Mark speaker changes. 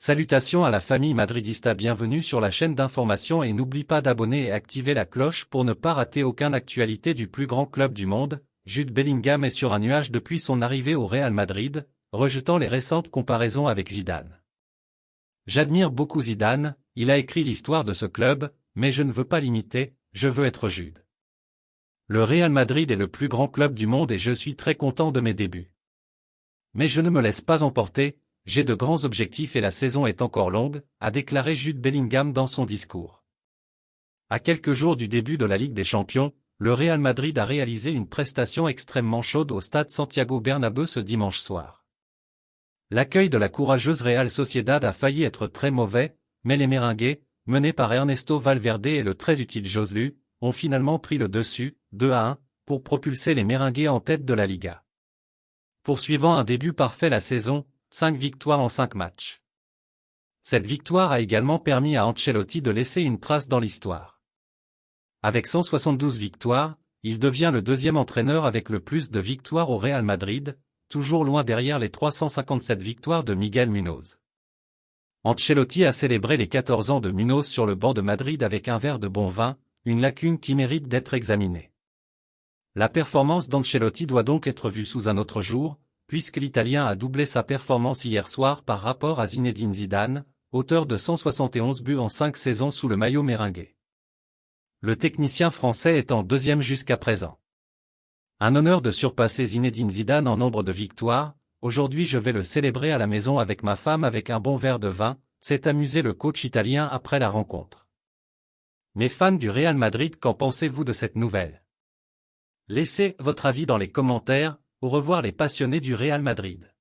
Speaker 1: Salutations à la famille madridista, bienvenue sur la chaîne d'information et n'oublie pas d'abonner et activer la cloche pour ne pas rater aucune actualité du plus grand club du monde. Jude Bellingham est sur un nuage depuis son arrivée au Real Madrid, rejetant les récentes comparaisons avec Zidane. J'admire beaucoup Zidane, il a écrit l'histoire de ce club, mais je ne veux pas l'imiter, je veux être Jude. Le Real Madrid est le plus grand club du monde et je suis très content de mes débuts. Mais je ne me laisse pas emporter. J'ai de grands objectifs et la saison est encore longue, a déclaré Jude Bellingham dans son discours. À quelques jours du début de la Ligue des Champions, le Real Madrid a réalisé une prestation extrêmement chaude au stade Santiago Bernabéu ce dimanche soir. L'accueil de la courageuse Real Sociedad a failli être très mauvais, mais les Merengues, menés par Ernesto Valverde et le très utile Joselu, ont finalement pris le dessus, 2-1, pour propulser les Merengues en tête de la Liga. Poursuivant un début parfait la saison, 5 victoires en 5 matchs. Cette victoire a également permis à Ancelotti de laisser une trace dans l'histoire. Avec 172 victoires, il devient le deuxième entraîneur avec le plus de victoires au Real Madrid, toujours loin derrière les 357 victoires de Miguel Munoz. Ancelotti a célébré les 14 ans de Munoz sur le banc de Madrid avec un verre de bon vin, une lacune qui mérite d'être examinée. La performance d'Ancelotti doit donc être vue sous un autre jour, puisque l'Italien a doublé sa performance hier soir par rapport à Zinedine Zidane, auteur de 171 buts en 5 saisons sous le maillot merengue. Le technicien français est en deuxième jusqu'à présent. Un honneur de surpasser Zinedine Zidane en nombre de victoires. Aujourd'hui je vais le célébrer à la maison avec ma femme avec un bon verre de vin, s'est amusé le coach italien après la rencontre. Mes fans du Real Madrid, qu'en pensez-vous de cette nouvelle? Laissez votre avis dans les commentaires. Au revoir les passionnés du Real Madrid.